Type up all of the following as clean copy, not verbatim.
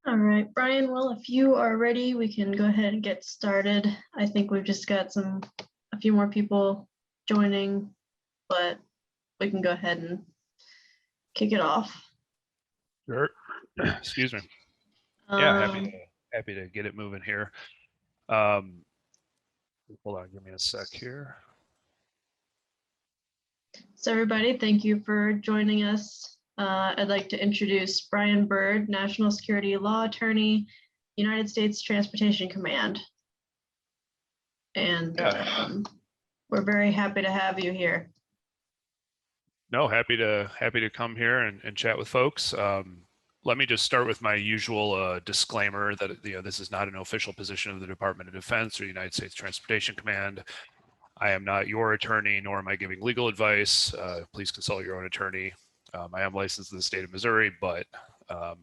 All right, Brian, well, if you are ready, we can go ahead and get started. I think we've just got a few more people joining, but we can go ahead and kick it off. Sure. Excuse me. Yeah, happy to get it moving here. Hold on, give me a sec here. So everybody, thank you for joining us. I'd like to introduce Bryan Bird, National Security Law Attorney, United States Transportation Command. And we're very happy to have you here. No, happy to come here and chat with folks. Let me just start with my usual disclaimer that this is not an official position of the Department of Defense or United States Transportation Command. I am not your attorney, nor am I giving legal advice. Please consult your own attorney. I am licensed in the state of Missouri, but not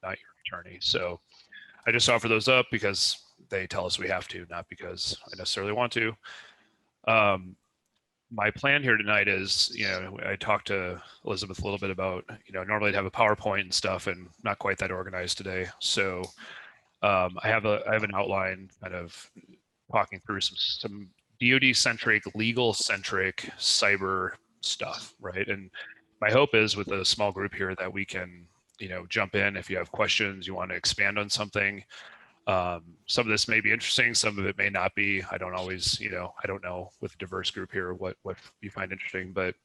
your attorney. So I just offer those up because they tell us we have to, not because I necessarily want to. My plan here tonight is, I talked to Elizabeth a little bit about, normally I'd have a PowerPoint and stuff, and not quite that organized today. So I have an outline kind of talking through some DoD-centric, legal-centric cyber stuff, right? And my hope is with a small group here that we can, jump in if you have questions, you want to expand on something. Some of this may be interesting, some of it may not be. I don't always, I don't know with a diverse group here what you find interesting, but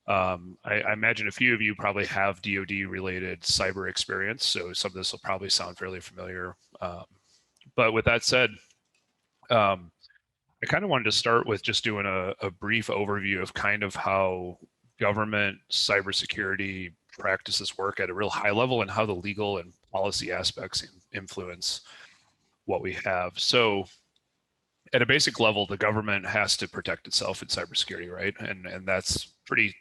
I imagine a few of you probably have DoD related cyber experience, so some of this will probably sound fairly familiar. But with that said, I kind of wanted to start with just doing a brief overview of kind of how government cybersecurity practices work at a real high level and how the legal and policy aspects influence what we have. So at a basic level, the government has to protect itself in cybersecurity, right? And that's pretty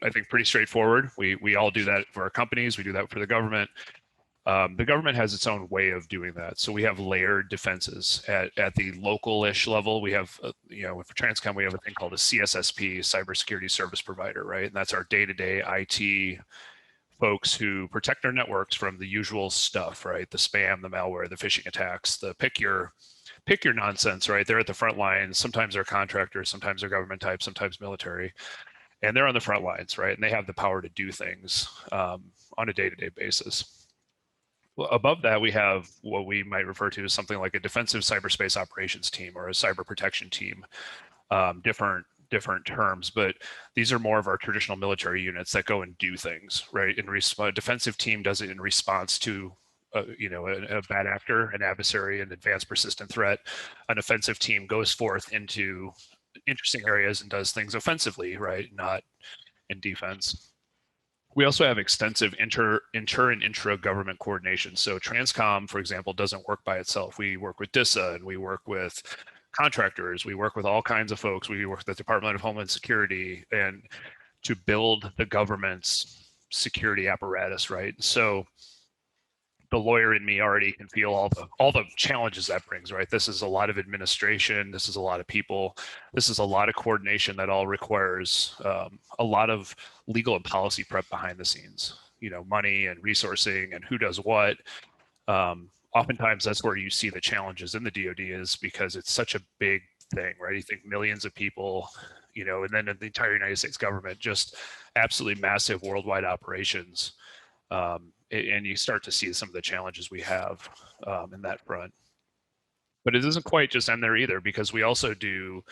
straightforward. We all do that for our companies. We do that for the government. The government has its own way of doing that. So we have layered defenses at the local-ish level. We have, for Transcom, we have a thing called a CSSP, Cybersecurity Service Provider, right? And that's our day-to-day IT folks who protect our networks from the usual stuff, right? The spam, the malware, the phishing attacks, the pick your nonsense, right? They're at the front lines. Sometimes they're contractors, sometimes they're government type, sometimes military. And they're on the front lines, right? And they have the power to do things on a day-to-day basis. Well, above that, we have what we might refer to as something like a defensive cyberspace operations team or a cyber protection team. Different terms, but these are more of our traditional military units that go and do things, right? A defensive team does it in response to a bad actor, an adversary, an advanced persistent threat. An offensive team goes forth into interesting areas and does things offensively, right? Not in defense. We also have extensive inter and intra government coordination. So Transcom, for example, doesn't work by itself. We work with DISA and we work with contractors. We work with all kinds of folks. We work with the Department of Homeland Security and to build the government's security apparatus, right? So the lawyer in me already can feel all the challenges that brings, right? This is a lot of administration. This is a lot of people. This is a lot of coordination that all requires a lot of legal and policy prep behind the scenes, money and resourcing and who does what. Oftentimes that's where you see the challenges in the DoD is because it's such a big thing, right? You think millions of people, and then the entire United States government, just absolutely massive worldwide operations. And you start to see some of the challenges we have in that front. But it doesn't quite just end there either, because we also do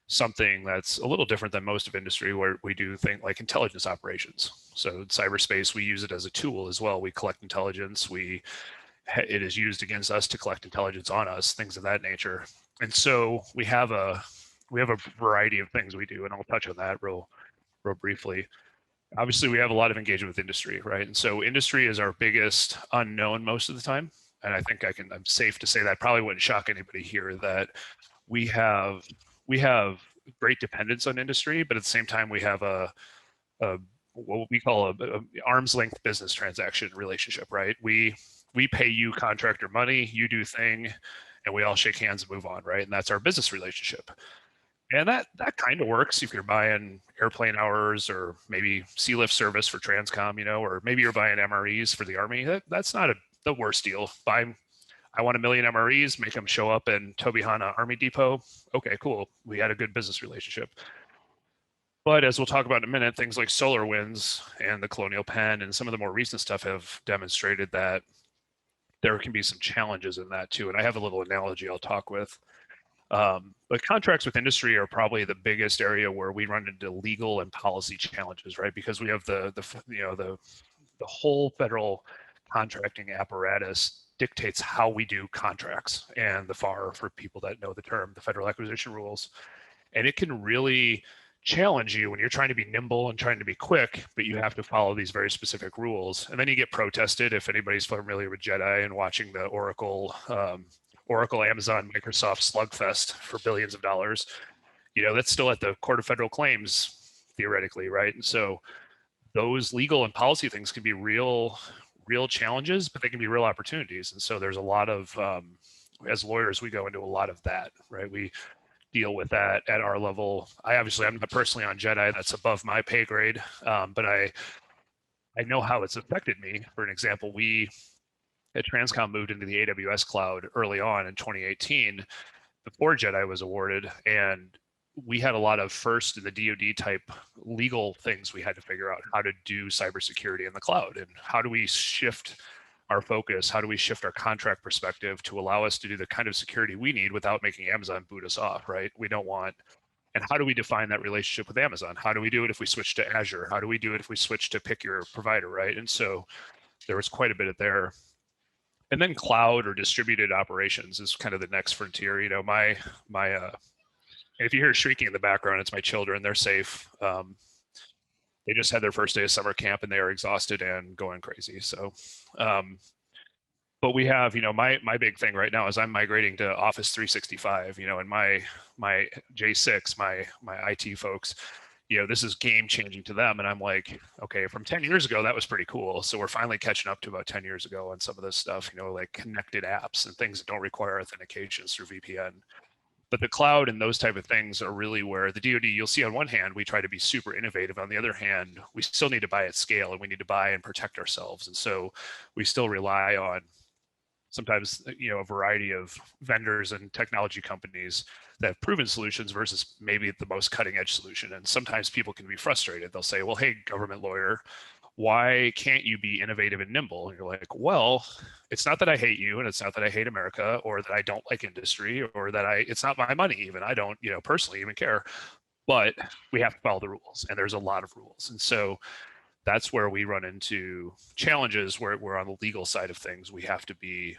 something that's a little different than most of industry, where we do things like intelligence operations. So in cyberspace, we use it as a tool as well. We collect intelligence. It is used against us to collect intelligence on us, things of that nature. And so we have a variety of things we do, and I'll touch on that real briefly. Obviously, we have a lot of engagement with industry, right? And so industry is our biggest unknown most of the time. And I think I'm safe to say that probably wouldn't shock anybody here that we have great dependence on industry, but at the same time, we have a what we call a arm's length business transaction relationship, right? We pay you contractor money, you do thing, and we all shake hands and move on, right? And that's our business relationship. And that kind of works if you're buying airplane hours or maybe sea lift service for Transcom, or maybe you're buying MREs for the Army. That's not the worst deal. I want 1 million MREs, make them show up in Tobyhanna Army Depot. Okay, cool. We had a good business relationship. But as we'll talk about in a minute, things like SolarWinds and the Colonial Penn and some of the more recent stuff have demonstrated that there can be some challenges in that too. And I have a little analogy I'll talk with. But contracts with industry are probably the biggest area where we run into legal and policy challenges, right? Because we have the whole federal contracting apparatus dictates how we do contracts, and the FAR, for people that know the term, the Federal Acquisition Rules. And it can really challenge you when you're trying to be nimble and trying to be quick, but you have to follow these very specific rules. And then you get protested. If anybody's familiar with JEDI and watching the Oracle, Amazon, Microsoft slugfest for billions of dollars, that's still at the Court of Federal Claims, theoretically, right? And so those legal and policy things can be real challenges, but they can be real opportunities. And so there's a lot of, as lawyers, we go into a lot of that, right? We deal with that at our level. I'm not personally on JEDI, that's above my pay grade, but I know how it's affected me. For an example, we at Transcom moved into the AWS cloud early on in 2018 before JEDI was awarded, and we had a lot of first in the DoD type legal things we had to figure out how to do cybersecurity in the cloud, and how do we shift our focus, how do we shift our contract perspective to allow us to do the kind of security we need without making Amazon boot us off, right? We don't want, and how do we define that relationship with Amazon? How do we do it if we switch to Azure? How do we do it if we switch to pick your provider, right? And so there was quite a bit of there. And then cloud or distributed operations is kind of the next frontier. If you hear shrieking in the background, it's my children. They're safe. They just had their first day of summer camp and they are exhausted and going crazy. So, but we have, my big thing right now is I'm migrating to Office 365, and my J6, my IT folks, this is game changing to them. And I'm like, okay, from 10 years ago, that was pretty cool. So we're finally catching up to about 10 years ago on some of this stuff, like connected apps and things that don't require authentications through VPN. But the cloud and those type of things are really where the DoD, you'll see on one hand, we try to be super innovative. On the other hand, we still need to buy at scale and we need to buy and protect ourselves. And so we still rely on sometimes, a variety of vendors and technology companies that have proven solutions versus maybe the most cutting edge solution. And sometimes people can be frustrated. They'll say, well, hey, government lawyer, why can't you be innovative and nimble? And you're like, well, it's not that I hate you and it's not that I hate America or that I don't like industry or that it's not my money even. I don't, personally even care, but we have to follow the rules and there's a lot of rules. And so that's where we run into challenges where we're on the legal side of things. We have to be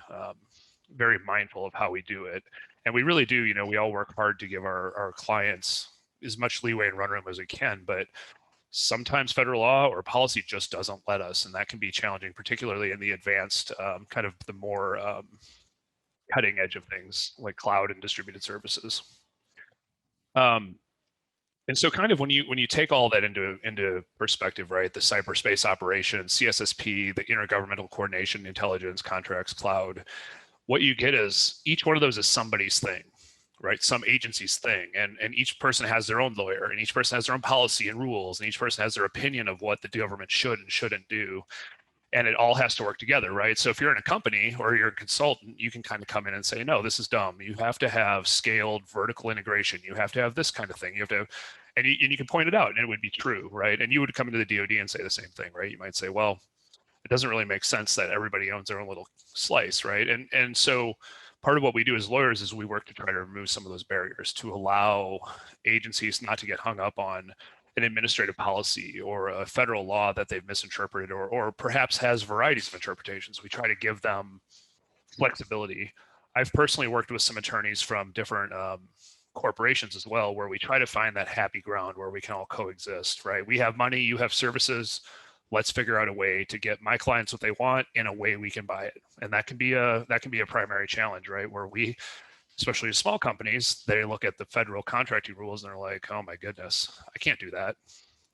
very mindful of how we do it. And we really do, we all work hard to give our clients as much leeway and run room as we can, but sometimes federal law or policy just doesn't let us, and that can be challenging, particularly in the advanced, kind of the more cutting edge of things like cloud and distributed services. And so kind of when you take all that into perspective, right, the cyberspace operations, CSSP, the intergovernmental coordination, intelligence, contracts, cloud, what you get is each one of those is somebody's thing, right? Some agency's thing. And each person has their own lawyer and each person has their own policy and rules and each person has their opinion of what the government should and shouldn't do. And it all has to work together, right? So if you're in a company or you're a consultant, you can kind of come in and say, no, this is dumb. You have to have scaled vertical integration. You have to have this kind of thing. You have to, and you can point it out and it would be true, right? And you would come into the DoD and say the same thing, right? You might say, well, it doesn't really make sense that everybody owns their own little slice, right? And so part of what we do as lawyers is we work to try to remove some of those barriers to allow agencies not to get hung up on an administrative policy or a federal law that they've misinterpreted or perhaps has varieties of interpretations. We try to give them flexibility. I've personally worked with some attorneys from different corporations as well, where we try to find that happy ground where we can all coexist, right? We have money, you have services. Let's figure out a way to get my clients what they want in a way we can buy it. And that can be a primary challenge, right? Where we, especially as small companies, they look at the federal contracting rules and they're like, oh my goodness, I can't do that,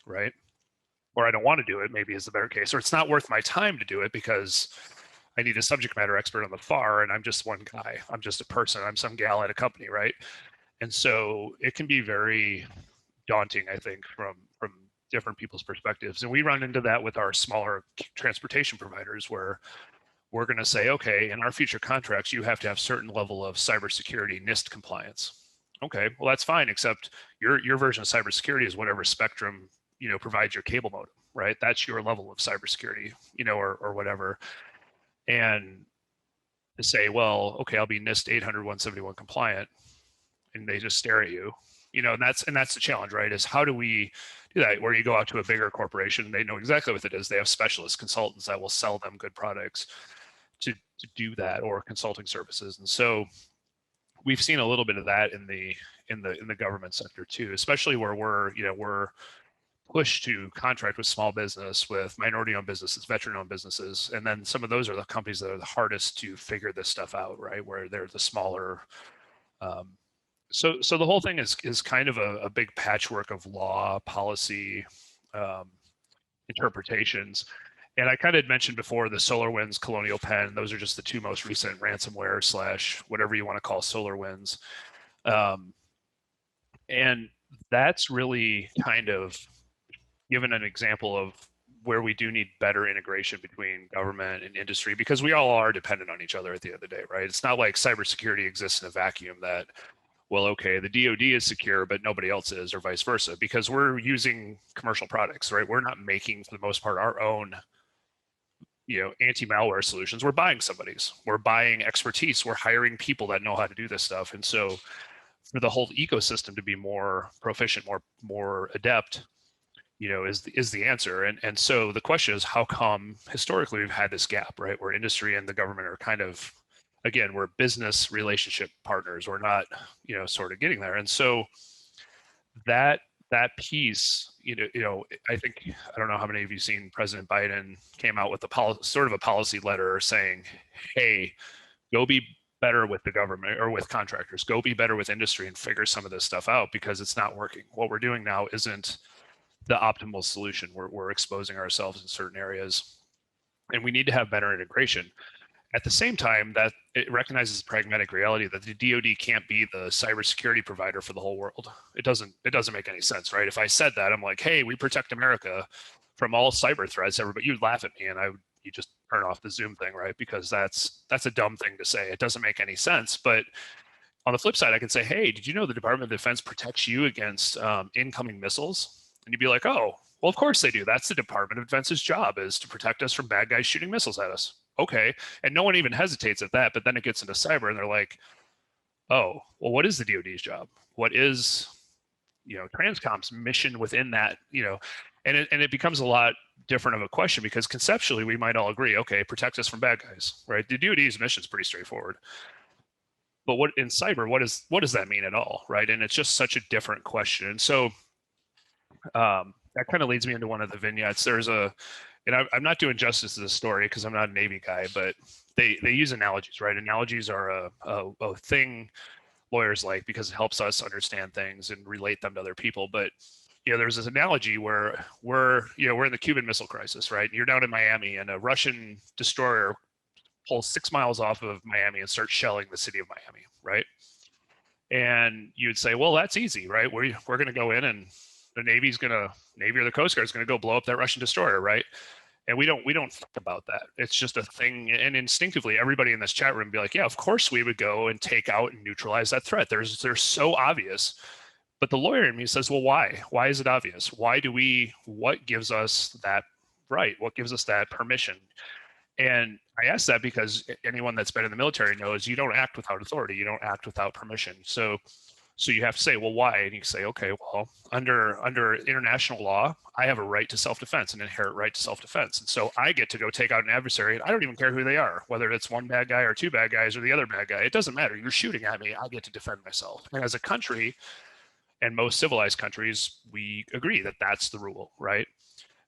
right? Or I don't want to do it, maybe is the better case. Or it's not worth my time to do it because I need a subject matter expert on the FAR and I'm just one guy. I'm just a person. I'm some gal at a company, right? And so it can be very daunting, I think, from different people's perspectives. And we run into that with our smaller transportation providers where we're going to say, okay, in our future contracts, you have to have certain level of cybersecurity NIST compliance. Okay, well, that's fine, except your version of cybersecurity is whatever Spectrum, provides your cable modem, right? That's your level of cybersecurity, or whatever. And to say, well, okay, I'll be NIST 800-171 compliant, and they just stare at you, and that's the challenge, right? Is how do we do that? Where you go out to a bigger corporation, they know exactly what it is. They have specialist consultants that will sell them good products to do that, or consulting services. And so we've seen a little bit of that in the government sector too, especially where we're pushed to contract with small business, with minority-owned businesses, veteran-owned businesses, and then some of those are the companies that are the hardest to figure this stuff out, right? Where they're the smaller. So the whole thing is kind of a big patchwork of law, policy, interpretations. And I kind of mentioned before the SolarWinds, Colonial Penn. Those are just the two most recent ransomware / whatever you want to call SolarWinds. And that's really kind of given an example of where we do need better integration between government and industry, because we all are dependent on each other at the end of the day, right? It's not like cybersecurity exists in a vacuum that, well, okay, the DoD is secure, but nobody else is, or vice versa, because we're using commercial products, right? We're not making, for the most part, our own, anti-malware solutions. We're buying somebody's. We're buying expertise. We're hiring people that know how to do this stuff. And so for the whole ecosystem to be more proficient, more adept, is the answer. And so the question is, how come historically we've had this gap, right? Where industry and the government are kind of, again, we're business relationship partners. We're not, sort of getting there. And so that piece, I think, I don't know how many of you seen President Biden came out with sort of a policy letter saying, hey, go be better with the government or with contractors, go be better with industry and figure some of this stuff out, because it's not working. What we're doing now isn't the optimal solution. We're exposing ourselves in certain areas, and we need to have better integration. At the same time, that it recognizes the pragmatic reality that the DoD can't be the cybersecurity provider for the whole world. It doesn't make any sense, right? If I said that, I'm like, hey, we protect America from all cyber threats, everybody, you'd laugh at me, and you just turn off the Zoom thing, right? Because that's a dumb thing to say. It doesn't make any sense. But on the flip side, I can say, hey, did you know the Department of Defense protects you against incoming missiles? And you'd be like, oh, well, of course they do. That's the Department of Defense's job, is to protect us from bad guys shooting missiles at us. Okay. And no one even hesitates at that. But then it gets into cyber and they're like, oh, well, what is the DoD's job? What is, Transcom's mission within that, and it becomes a lot different of a question, because conceptually we might all agree, okay, protect us from bad guys, right? The DoD's mission is pretty straightforward. But what in cyber, what does that mean at all, right? And it's just such a different question. And so that kind of leads me into one of the vignettes. And I'm not doing justice to the story because I'm not a Navy guy, but they use analogies, right? Analogies are a thing lawyers like, because it helps us understand things and relate them to other people. But there's this analogy where we're in the Cuban Missile Crisis, right? You're down in Miami, and a Russian destroyer pulls 6 miles off of Miami and starts shelling the city of Miami, right? And you'd say, well, that's easy, right? We're going to go in, and the Navy or the Coast Guard is going to go blow up that Russian destroyer, right? And we don't think about that. It's just a thing. And instinctively, everybody in this chat room would be like, yeah, of course we would go and take out and neutralize that threat. They're so obvious. But the lawyer in me says, well, why? Why is it obvious? What gives us that right? What gives us that permission? And I ask that because anyone that's been in the military knows you don't act without authority. You don't act without permission. So you have to say, well, why? And you say, okay, well, under international law, I have a right to self-defense, an inherent right to self-defense. And so I get to go take out an adversary, and I don't even care who they are, whether it's one bad guy or two bad guys or the other bad guy. It doesn't matter. You're shooting at me. I get to defend myself. And as a country, and most civilized countries, we agree that that's the rule, right?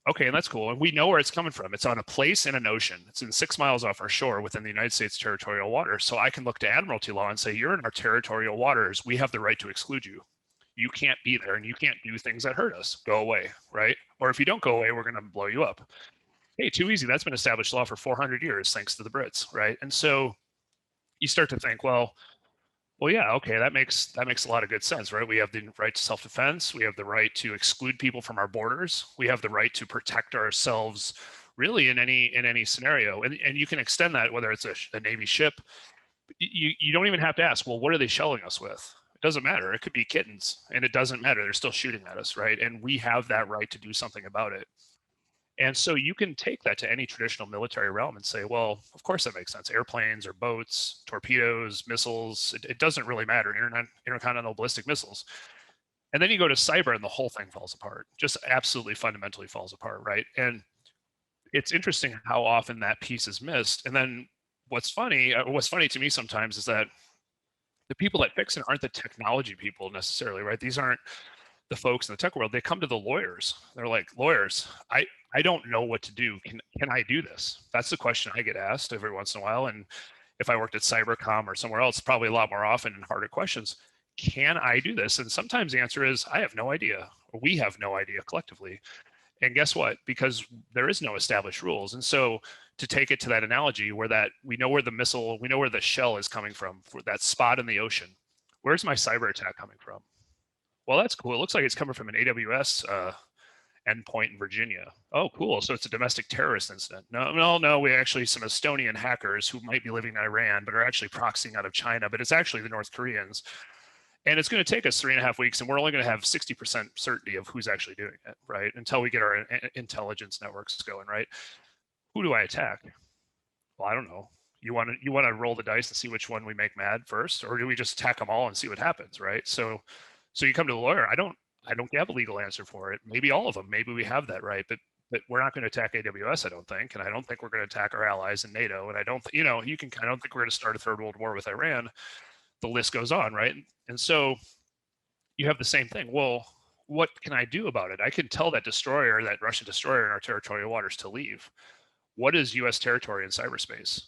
Okay, and that's cool. And we know where it's coming from. It's on a place in an ocean. It's in 6 miles off our shore within the United States territorial waters. So I can look to admiralty law and say, you're in our territorial waters. We have the right to exclude you. You can't be there, and you can't do things that hurt us. Go away, right? Or if you don't go away, we're going to blow you up. Hey, too easy. That's been established law for 400 years, thanks to the Brits, right? And so you start to think, well, yeah, okay, that makes a lot of good sense, right? We have the right to self-defense. We have the right to exclude people from our borders. We have the right to protect ourselves really in any scenario. And you can extend that, whether it's a Navy ship. You don't even have to ask, well, what are they shelling us with? It doesn't matter. It could be kittens, and it doesn't matter. They're still shooting at us, right? And we have that right to do something about it. And so you can take that to any traditional military realm and say, well, of course that makes sense. Airplanes or boats, torpedoes, missiles, it doesn't really matter. Intercontinental ballistic missiles. And then you go to cyber and the whole thing falls apart, just absolutely fundamentally falls apart, right? And it's interesting how often that piece is missed. And then what's funny to me sometimes is that the people that fix it aren't the technology people necessarily, right? These aren't the folks in the tech world. They come to the lawyers. They're like, lawyers, I don't know what to do. Can I do this? That's the question I get asked every once in a while. And if I worked at Cybercom or somewhere else, probably a lot more often and harder questions. Can I do this? And sometimes the answer is, I have no idea, or we have no idea collectively. And guess what? Because there is no established rules. And so to take it to that analogy where that we know where the missile, we know where the shell is coming from, for that spot in the ocean, where's my cyber attack coming from? Well, that's cool. It looks like it's coming from an AWS endpoint in Virginia. Oh, cool. So it's a domestic terrorist incident. No. We actually some Estonian hackers who might be living in Iran, but are actually proxying out of China, but it's actually the North Koreans. And it's going to take us 3.5 weeks, and we're only going to have 60% certainty of who's actually doing it, right? Until we get our intelligence networks going, right? Who do I attack? Well, I don't know. You want to roll the dice and see which one we make mad first, or do we just attack them all and see what happens, right? So you come to the lawyer. I don't have a legal answer for it. Maybe all of them. Maybe we have that right, but we're not going to attack AWS, I don't think, and I don't think we're going to attack our allies in NATO, and I don't, I don't think we're going to start a third world war with Iran. The list goes on, right? And so you have the same thing. Well, what can I do about it? I can tell that destroyer, that Russian destroyer in our territorial waters to leave. What is U.S. territory in cyberspace?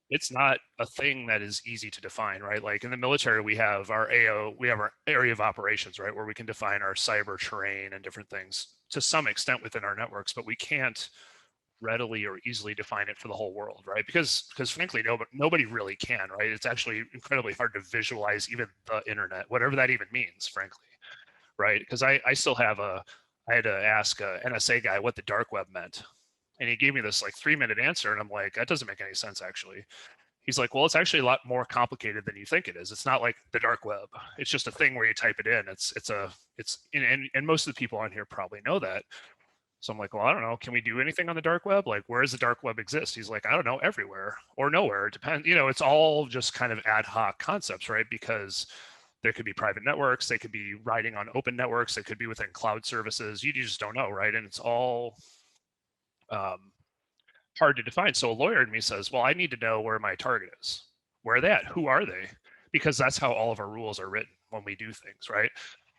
It's not a thing that is easy to define, right? Like in the military, we have our AO, we have our area of operations, right? Where we can define our cyber terrain and different things to some extent within our networks, but we can't readily or easily define it for the whole world, right? Because frankly, nobody really can, right? It's actually incredibly hard to visualize even the internet, whatever that even means, frankly, right? Because I had to ask a NSA guy what the dark web meant. And he gave me this like 3-minute answer. And I'm like, that doesn't make any sense, actually. He's like, well, it's actually a lot more complicated than you think it is. It's not like the dark web. It's just a thing where you type it in. And most of the people on here probably know that. So I'm like, well, I don't know. Can we do anything on the dark web? Like, where does the dark web exist? He's like, I don't know, everywhere or nowhere. It depends. It's all just kind of ad hoc concepts, right? Because there could be private networks. They could be riding on open networks. They could be within cloud services. You just don't know, right? And it's all hard to define. So a lawyer in me says, well, I need to know where my target is. Where are they at? Who are they? Because that's how all of our rules are written when we do things, right?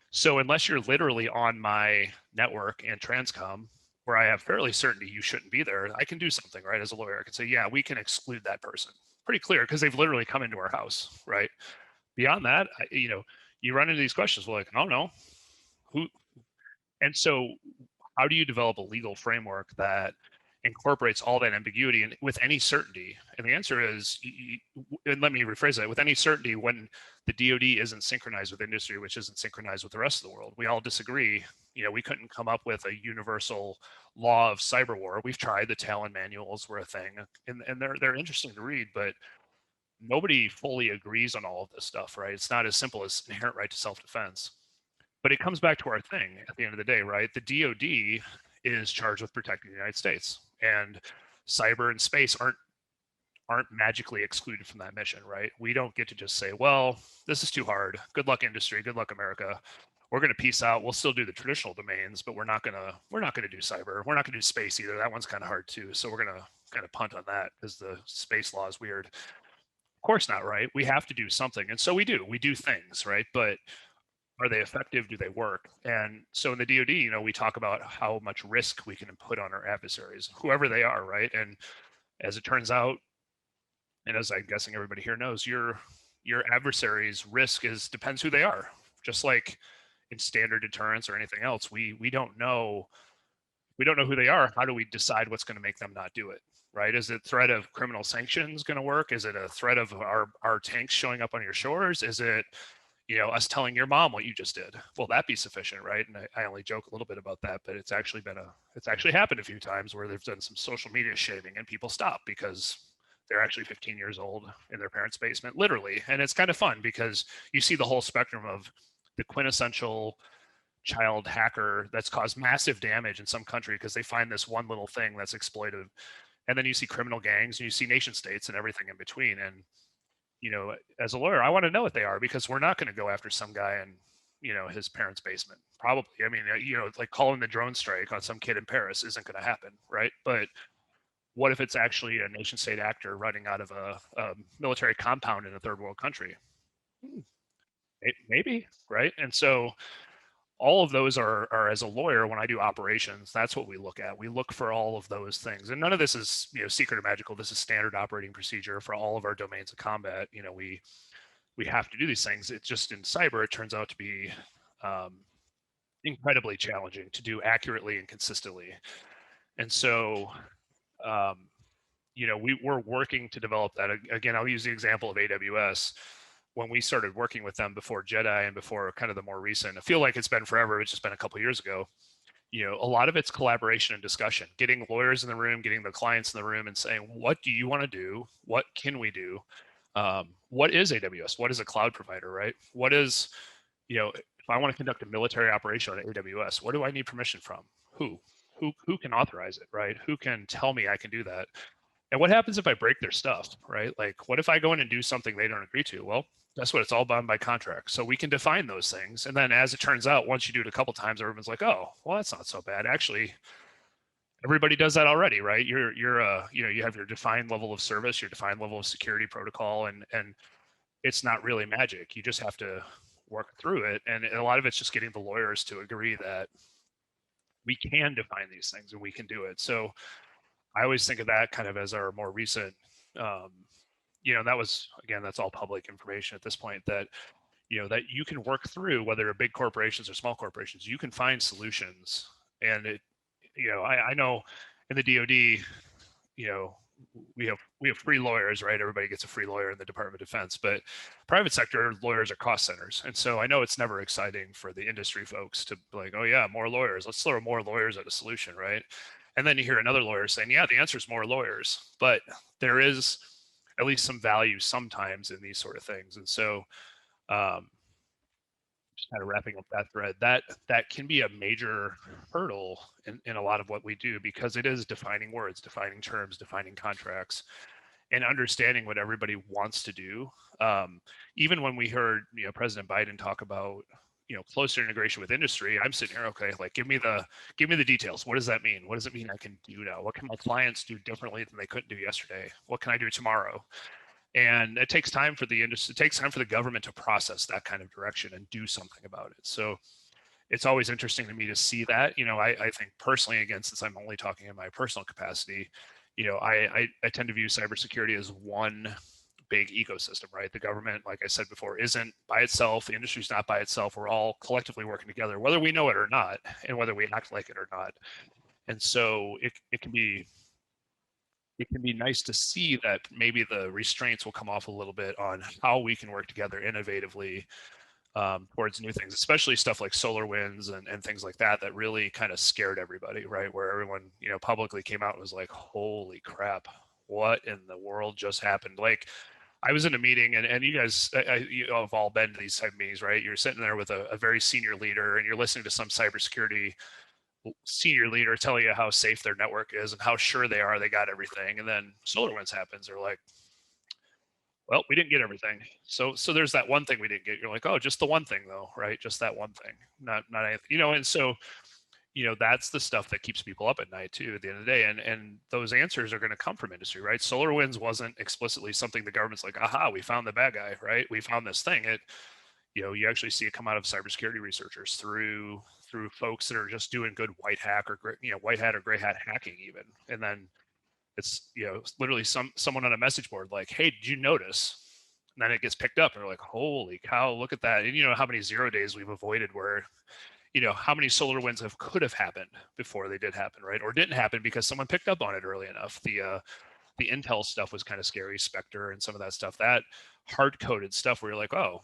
So unless you're literally on my network and Transcom, where I have fairly certainty you shouldn't be there, I can do something, right? As a lawyer, I can say, yeah, we can exclude that person. Pretty clear, because they've literally come into our house, right? Beyond that, you run into these questions. Well, like, I don't know who. And so how do you develop a legal framework that incorporates all that ambiguity and with any certainty? And the answer is, and let me rephrase that, with any certainty when the DoD isn't synchronized with industry, which isn't synchronized with the rest of the world. We all disagree. We couldn't come up with a universal law of cyber war. We've tried. The Talon manuals were a thing, and they're interesting to read, but nobody fully agrees on all of this stuff, right? It's not as simple as inherent right to self-defense. But it comes back to our thing at the end of the day, right? The DoD is charged with protecting the United States, and cyber and space aren't magically excluded from that mission, right? We don't get to just say, well, this is too hard. Good luck, industry. Good luck, America. We're going to peace out. We'll still do the traditional domains, but we're not going to do cyber. We're not going to do space either. That one's kind of hard too. So we're going to kind of punt on that because the space law is weird. Of course not, right? We have to do something, and so we do things, right? But are they effective? Do they work? And so in the DoD, we talk about how much risk we can put on our adversaries, whoever they are, right? And as it turns out, and as I'm guessing everybody here knows, your adversary's risk depends who they are. Just like in standard deterrence or anything else, we don't know who they are. How do we decide what's going to make them not do it? Right? Is it threat of criminal sanctions going to work? Is it a threat of our tanks showing up on your shores? Is it us telling your mom what you just did. Will that be sufficient, right? And I only joke a little bit about that, but it's actually happened a few times where they've done some social media shaming and people stop because they're actually 15 years old in their parents' basement, literally. And it's kind of fun because you see the whole spectrum of the quintessential child hacker that's caused massive damage in some country because they find this one little thing that's exploitive. And then you see criminal gangs and you see nation states and everything in between. And as a lawyer, I want to know what they are because we're not going to go after some guy in, his parents' basement. Probably. I mean, like calling the drone strike on some kid in Paris isn't going to happen, right? But what if it's actually a nation state actor running out of a military compound in a third world country? Maybe, right? And so all of those are as a lawyer, when I do operations, that's what we look at. We look for all of those things. And none of this is, secret or magical. This is standard operating procedure for all of our domains of combat. We have to do these things. It's just in cyber, it turns out to be incredibly challenging to do accurately and consistently. And so, we're working to develop that. Again, I'll use the example of AWS. When we started working with them before Jedi and before kind of the more recent, I feel like it's been forever. It's just been a couple of years ago. A lot of it's collaboration and discussion, getting lawyers in the room, getting the clients in the room and saying, what do you want to do? What can we do? What is AWS? What is a cloud provider, right? What is, if I want to conduct a military operation on AWS, what do I need permission from? Who can authorize it, right? Who can tell me I can do that? And what happens if I break their stuff, right? Like, what if I go in and do something they don't agree to? Well, guess what? It's all bound by contract. So we can define those things. And then as it turns out, once you do it a couple times, everyone's like, oh, well, that's not so bad. Actually, everybody does that already, right? You have your defined level of service, your defined level of security protocol, and it's not really magic. You just have to work through it. And a lot of it's just getting the lawyers to agree that we can define these things and we can do it. So I always think of that kind of as our more recent, that was, again, that's all public information at this point, that, that you can work through, whether they're big corporations or small corporations, you can find solutions. And I know in the DoD, we have free lawyers, right? Everybody gets a free lawyer in the Department of Defense, but private sector lawyers are cost centers. And so I know it's never exciting for the industry folks to be like, oh yeah, more lawyers, let's throw more lawyers at a solution, right? And then you hear another lawyer saying, yeah, the answer is more lawyers, but there is at least some value sometimes in these sort of things. And so just kind of wrapping up that thread, that can be a major hurdle in a lot of what we do, because it is defining words, defining terms, defining contracts, and understanding what everybody wants to do. Even when we heard President Biden talk about closer integration with industry, I'm sitting here, okay, like give me the details. What does that mean? What does it mean I can do now? What can my clients do differently than they couldn't do yesterday? What can I do tomorrow? And it takes time for the industry, it takes time for the government to process that kind of direction and do something about it. So it's always interesting to me to see that. I think personally, again, since I'm only talking in my personal capacity, I tend to view cybersecurity as one big ecosystem, right? The government, like I said before, isn't by itself. The industry's not by itself. We're all collectively working together, whether we know it or not, and whether we act like it or not. And so it can be nice to see that maybe the restraints will come off a little bit on how we can work together innovatively towards new things, especially stuff like SolarWinds and things like that really kind of scared everybody, right? Where everyone, publicly came out and was like, holy crap, what in the world just happened? Like, I was in a meeting, and you guys, you have all been to these type of meetings, right? You're sitting there with a very senior leader, and you're listening to some cybersecurity senior leader tell you how safe their network is and how sure they are they got everything. And then SolarWinds happens. They're like, well, we didn't get everything. So there's that one thing we didn't get. You're like, oh, just the one thing though, right? Just that one thing, not anything, and so, that's the stuff that keeps people up at night too, at the end of the day. And those answers are going to come from industry, right? SolarWinds wasn't explicitly something the government's like, aha, we found the bad guy, right? We found this thing. You actually see it come out of cybersecurity researchers through folks that are just doing good white hat or gray hat hacking even. And then it's, literally someone on a message board like, hey, did you notice? And then it gets picked up and they're like, holy cow, look at that. And how many 0 days we've avoided where, how many SolarWinds could have happened before they did happen, right? Or didn't happen because someone picked up on it early enough. The the Intel stuff was kind of scary, Spectre and some of that stuff. That hard-coded stuff where you're like, oh,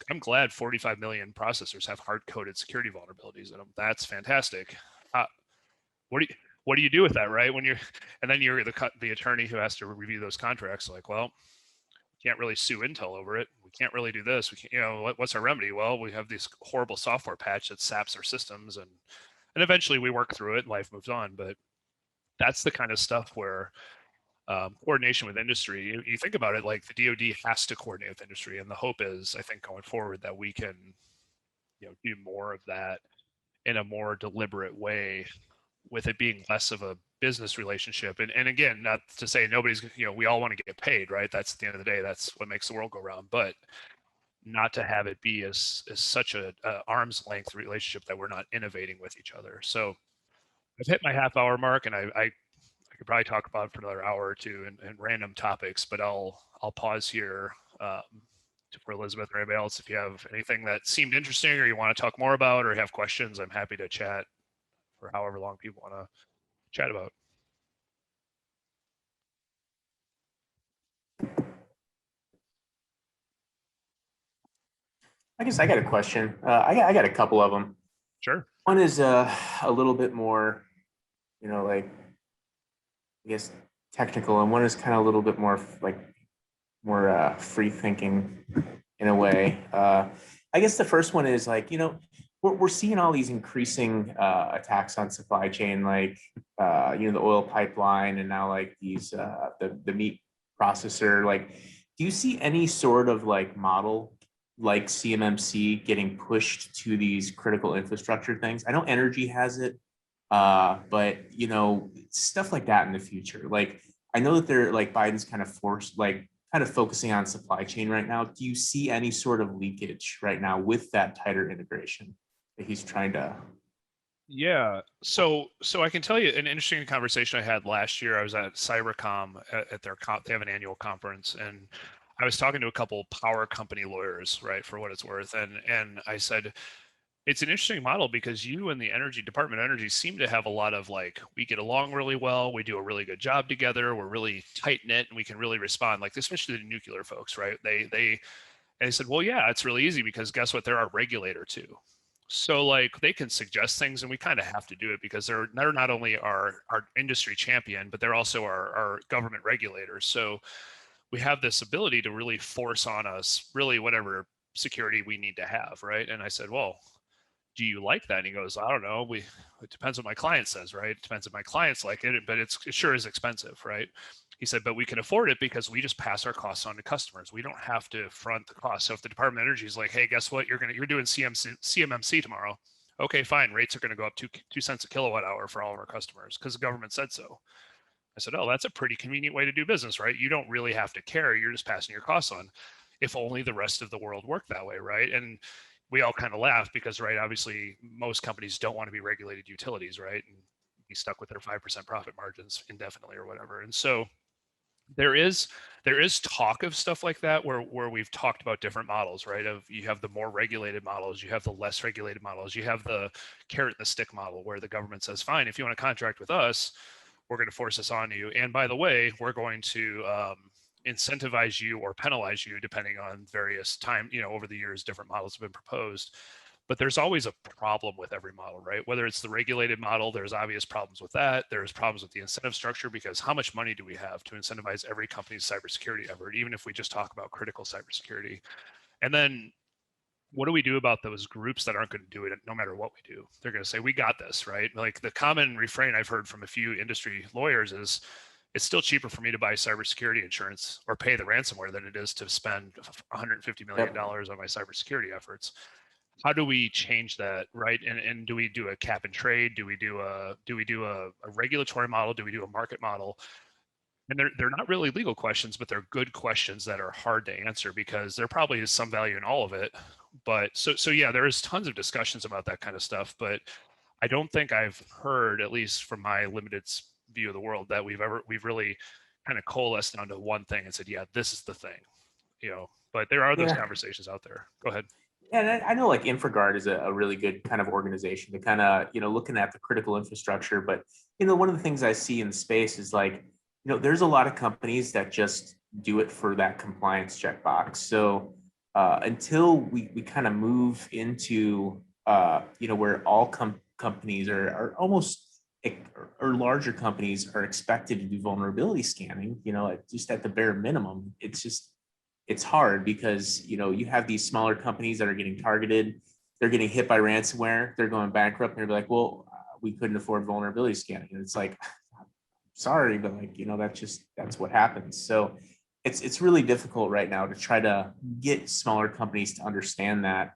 I'm glad 45 million processors have hard-coded security vulnerabilities in them. That's fantastic. What do you what do you do with that, right? When you're and then you're the attorney who has to review those contracts. Like, well, we can't really sue Intel over it. We can't really do this. We can't, what's our remedy? Well, we have this horrible software patch that saps our systems, and eventually we work through it. And life moves on, but that's the kind of stuff where coordination with industry. You think about it, like the DoD has to coordinate with industry, and the hope is, I think, going forward, that we can, do more of that in a more deliberate way, with it being less of a business relationship. And again, not to say nobody's, we all want to get paid, right? That's at the end of the day, that's what makes the world go round. But not to have it be as such a arm's length relationship that we're not innovating with each other. So I've hit my half hour mark, and I could probably talk about it for another hour or two and random topics, but I'll pause here for Elizabeth or anybody else. If you have anything that seemed interesting or you want to talk more about or have questions, I'm happy to chat for however long people want to chat about. I guess I got a question. I got a couple of them. Sure. One is a little bit more, like, I guess, technical, and one is kind of a little bit more more free thinking in a way. I guess the first one is like, we're seeing all these increasing attacks on supply chain, like the oil pipeline, and now like these the meat processor. Like, do you see any sort of like model like CMMC getting pushed to these critical infrastructure things? I know energy has it, but stuff like that in the future. Like, I know that they're like Biden's kind of focusing on supply chain right now. Do you see any sort of leakage right now with that tighter integration that he's trying to? Yeah. So I can tell you an interesting conversation I had last year. I was at Cybercom at their they have an annual conference, and I was talking to a couple power company lawyers, right, for what it's worth. And I said, it's an interesting model because you and the energy department of energy seem to have a lot of like, we get along really well. We do a really good job together. We're really tight knit, and we can really respond, like, especially the nuclear folks, right? And they said, well, yeah, it's really easy because guess what? They're our regulator too. So like they can suggest things, and we kind of have to do it because they're not only our industry champion, but they're also our government regulators. So we have this ability to really force on us really whatever security we need to have, right? And I said, well, do you like that? And he goes, I don't know. It depends what my client says, right? It depends if my clients like it, but it sure is expensive, right? He said, but we can afford it because we just pass our costs on to customers. We don't have to front the cost. So if the Department of Energy is like, hey, guess what? You're doing CMMC tomorrow. Okay, fine. Rates are going to go up 2 cents a kilowatt hour for all of our customers because the government said so. I said, oh, that's a pretty convenient way to do business, right? You don't really have to carry. You're just passing your costs on. If only the rest of the world worked that way, right? And we all kind of laugh because, right, obviously most companies don't want to be regulated utilities, right? And be stuck with their 5% profit margins indefinitely or whatever. And so there is talk of stuff like that where we've talked about different models, right? Of you have the more regulated models, you have the less regulated models, you have the carrot and the stick model where the government says, fine, if you want to contract with us, we're going to force this on you. And by the way, we're going to incentivize you or penalize you depending on various time, over the years, different models have been proposed. But there's always a problem with every model, right? Whether it's the regulated model, there's obvious problems with that. There's problems with the incentive structure because how much money do we have to incentivize every company's cybersecurity effort, even if we just talk about critical cybersecurity? And then what do we do about those groups that aren't going to do it no matter what we do? They're going to say, we got this, right? Like the common refrain I've heard from a few industry lawyers is, it's still cheaper for me to buy cybersecurity insurance or pay the ransomware than it is to spend $150 million on my cybersecurity efforts. How do we change that, right? And do we do a cap and trade? Do we do a regulatory model? Do we do a market model? And they're not really legal questions, but they're good questions that are hard to answer because there probably is some value in all of it. But so yeah, there is tons of discussions about that kind of stuff, but I don't think I've heard, at least from my limited view of the world, that we've really kind of coalesced down to one thing and said, yeah, this is the thing, but there are those conversations out there. Go ahead. And I know like InfraGard is a really good kind of organization to kind of, looking at the critical infrastructure. But, one of the things I see in space is like, there's a lot of companies that just do it for that compliance checkbox. So until we kind of move into, where all companies are almost, or larger companies are expected to do vulnerability scanning, just at the bare minimum, it's hard because, you have these smaller companies that are getting targeted. They're getting hit by ransomware. They're going bankrupt. And they're like, well, we couldn't afford vulnerability scanning. And it's like, sorry, but like, that's what happens. So it's really difficult right now to try to get smaller companies to understand that,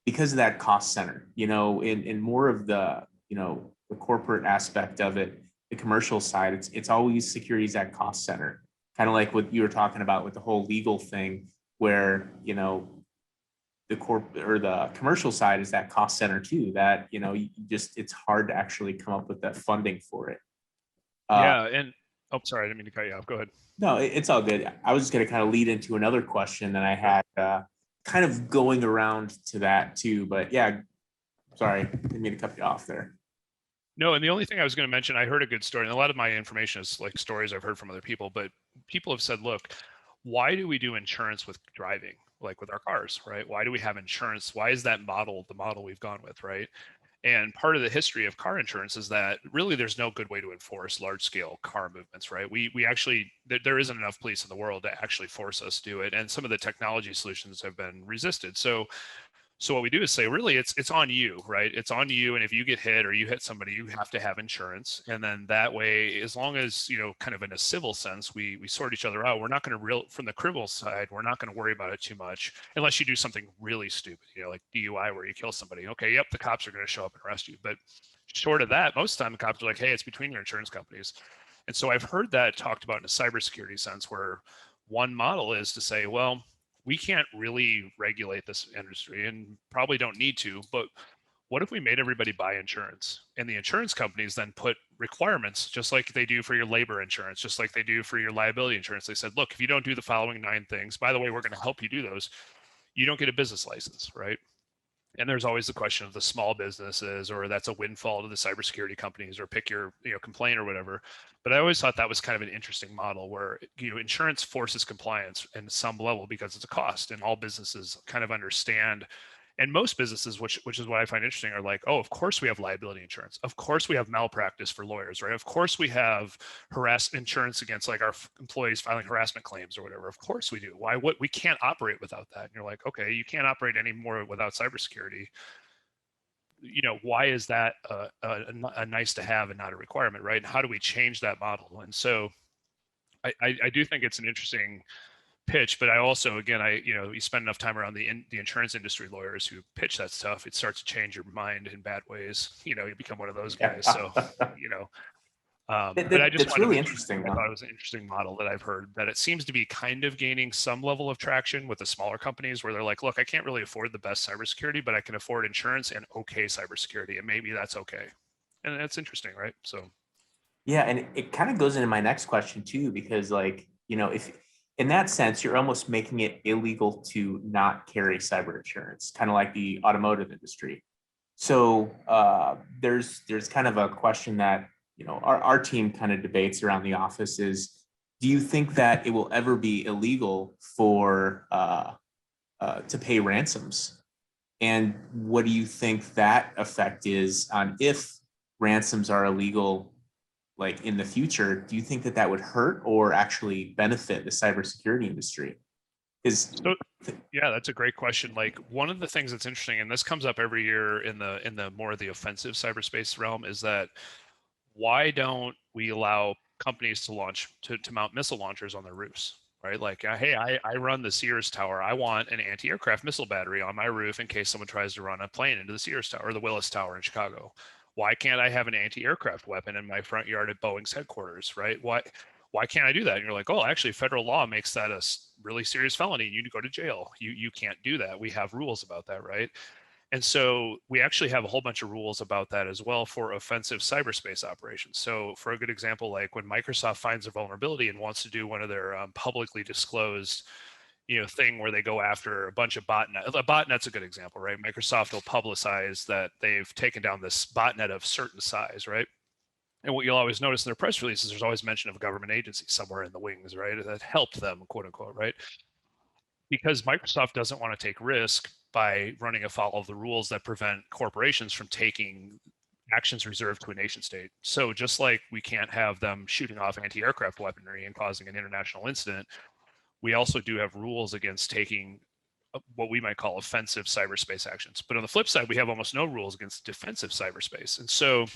because of that cost center, in more of the, the corporate aspect of it, the commercial side, it's always security's at cost center. Kind of like what you were talking about with the whole legal thing, where, the the commercial side is that cost center too, that, it's hard to actually come up with that funding for it. Yeah. And oh, sorry, I didn't mean to cut you off. Go ahead. No, it's all good. I was just going to kind of lead into another question that I had, kind of going around to that too, but yeah, sorry, didn't mean to cut you off there. No, and the only thing I was going to mention, I heard a good story, and a lot of my information is like stories I've heard from other people, but people have said, look, why do we do insurance with driving, like with our cars, right? Why do we have insurance? Why is that model the model we've gone with, right? And part of the history of car insurance is that really there's no good way to enforce large scale car movements, right? We actually, there isn't enough police in the world to actually force us to do it. And some of the technology solutions have been resisted. So what we do is say, really, it's on you, right? It's on you. And if you get hit or you hit somebody, you have to have insurance. And then that way, as long as, kind of in a civil sense, we sort each other out, we're not going to from the criminal side, we're not going to worry about it too much unless you do something really stupid, like DUI where you kill somebody. Okay, yep, the cops are going to show up and arrest you. But short of that, most of the time the cops are like, hey, it's between your insurance companies. And so I've heard that talked about in a cybersecurity sense, where one model is to say, well, we can't really regulate this industry and probably don't need to, but what if we made everybody buy insurance and the insurance companies then put requirements, just like they do for your labor insurance, just like they do for your liability insurance? They said, look, if you don't do the following 9 things, by the way, we're going to help you do those, you don't get a business license, right? And there's always the question of the small businesses, or that's a windfall to the cybersecurity companies, or pick your complaint or whatever. But I always thought that was kind of an interesting model where insurance forces compliance in some level because it's a cost, and all businesses kind of understand. And most businesses, which is what I find interesting, are like, oh, of course we have liability insurance. Of course we have malpractice for lawyers, right? Of course we have insurance against like our employees filing harassment claims or whatever. Of course we do. Why? We can't operate without that. And you're like, okay, you can't operate anymore without cybersecurity. Why is that a nice to have and not a requirement, right? And how do we change that model? And so I do think it's an interesting pitch, but I also, again, you spend enough time around the insurance industry lawyers who pitch that stuff, it starts to change your mind in bad ways. You become one of those guys. So, but I just it's really interesting. I thought it was an interesting model that I've heard, that it seems to be kind of gaining some level of traction with the smaller companies where they're like, look, I can't really afford the best cybersecurity, but I can afford insurance and okay cybersecurity, and maybe that's okay. And that's interesting, right? So yeah, and it kind of goes into my next question too, because like, if in that sense, you're almost making it illegal to not carry cyber insurance, kind of like the automotive industry. So there's kind of a question that, our team kind of debates around the office is, do you think that it will ever be illegal for to pay ransoms? And what do you think that effect is on if ransoms are illegal, like in the future? Do you think that would hurt or actually benefit the cybersecurity industry? Yeah, that's a great question. Like, one of the things that's interesting, and this comes up every year in the more of the offensive cyberspace realm, is that why don't we allow companies to mount missile launchers on their roofs, right? Like, hey, I run the Sears Tower. I want an anti-aircraft missile battery on my roof in case someone tries to run a plane into the Sears Tower or the Willis Tower in Chicago. Why can't I have an anti-aircraft weapon in my front yard at Boeing's headquarters, right? Why can't I do that? And you're like, oh, actually, federal law makes that a really serious felony. You need to go to jail. You can't do that. We have rules about that, right? And so we actually have a whole bunch of rules about that as well for offensive cyberspace operations. So for a good example, like when Microsoft finds a vulnerability and wants to do one of their publicly disclosed thing where they go after a bunch of botnet. A botnet's a good example, right? Microsoft will publicize that they've taken down this botnet of certain size, right? And what you'll always notice in their press releases, there's always mention of a government agency somewhere in the wings, right? That helped them, quote unquote, right? Because Microsoft doesn't want to take risk by running afoul of the rules that prevent corporations from taking actions reserved to a nation state. So just like we can't have them shooting off anti-aircraft weaponry and causing an international incident, we also do have rules against taking what we might call offensive cyberspace actions. But on the flip side, we have almost no rules against defensive cyberspace. And so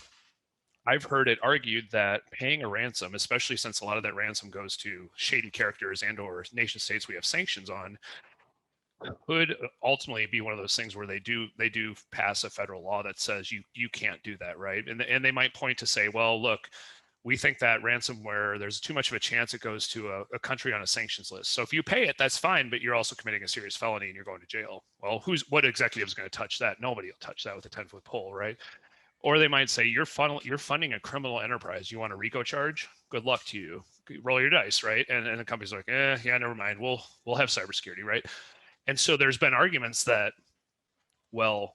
I've heard it argued that paying a ransom, especially since a lot of that ransom goes to shady characters and or nation states we have sanctions on, could ultimately be one of those things where they do pass a federal law that says you can't do that, right? And they might point to say, well, look, we think that ransomware, there's too much of a chance it goes to a country on a sanctions list. So if you pay it, that's fine, but you're also committing a serious felony and you're going to jail. Well, what executive is going to touch that? Nobody will touch that with a 10-foot pole, right? Or they might say, you're funding a criminal enterprise. You want a RICO charge? Good luck to you. Roll your dice, right? And the company's like, yeah, never mind. We'll have cybersecurity, right? And so there's been arguments that, well,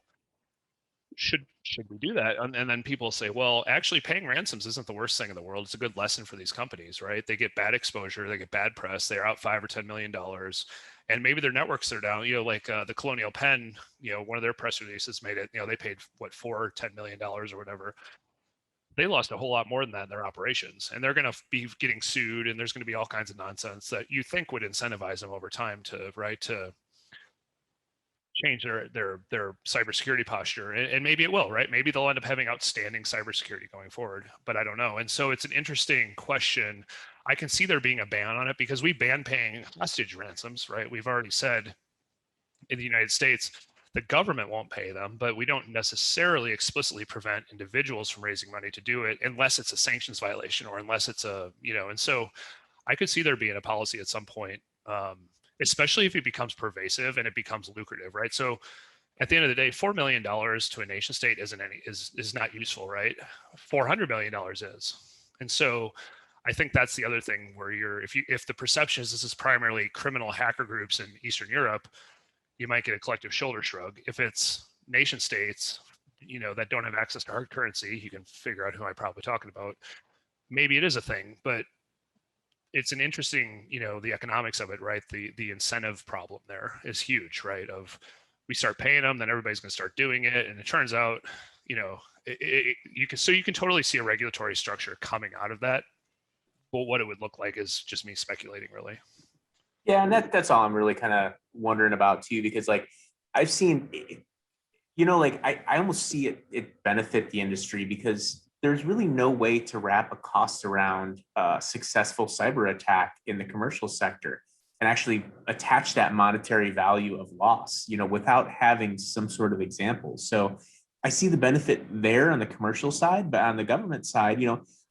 should we do that? And then people say, well, actually paying ransoms isn't the worst thing in the world. It's a good lesson for these companies, right? They get bad exposure, they get bad press, they're out $5 or $10 million, and maybe their networks are down. Like the Colonial Penn, one of their press releases made it. They paid what $4 or $10 million or whatever. They lost a whole lot more than that in their operations, and they're going to be getting sued, and there's going to be all kinds of nonsense that you think would incentivize them over time to change their cybersecurity posture, and maybe it will, right? Maybe they'll end up having outstanding cybersecurity going forward, but I don't know. And so it's an interesting question. I can see there being a ban on it because we ban paying hostage ransoms, right? We've already said in the United States, the government won't pay them, but we don't necessarily explicitly prevent individuals from raising money to do it unless it's a sanctions violation or unless it's and so I could see there being a policy at some point, especially if it becomes pervasive and it becomes lucrative, right? So at the end of the day, $4 million to a nation state is not useful, right? $400 million is. And so I think that's the other thing where if the perception is this is primarily criminal hacker groups in Eastern Europe, you might get a collective shoulder shrug. If it's nation states, that don't have access to hard currency, you can figure out who I'm probably talking about. Maybe it is a thing, but it's an interesting, the economics of it, right? The incentive problem there is huge, right? Of we start paying them, then everybody's going to start doing it, and it turns out, you can totally see a regulatory structure coming out of that. But what it would look like is just me speculating, really. Yeah, and that's all I'm really kind of wondering about too, because like I've seen, I almost see it benefit the industry because there's really no way to wrap a cost around a successful cyber attack in the commercial sector and actually attach that monetary value of loss, without having some sort of example. So I see the benefit there on the commercial side, but on the government side,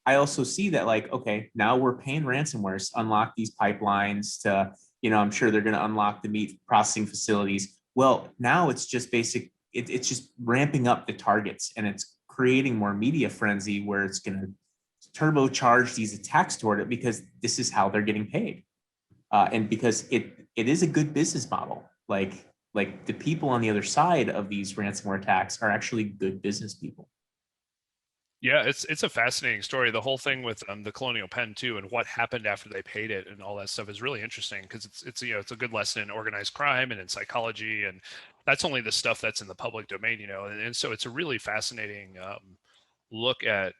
I also see that like, okay, now we're paying ransomware to unlock these pipelines to, I'm sure they're going to unlock the meat processing facilities. Well, now it's just it's just ramping up the targets and it's creating more media frenzy where it's going to turbocharge these attacks toward it because this is how they're getting paid. And because it is a good business model. Like the people on the other side of these ransomware attacks are actually good business people. Yeah, it's a fascinating story. The whole thing with the Colonial Penn too, and what happened after they paid it, and all that stuff is really interesting because it's a good lesson in organized crime and in psychology, and that's only the stuff that's in the public domain, and so it's a really fascinating look at,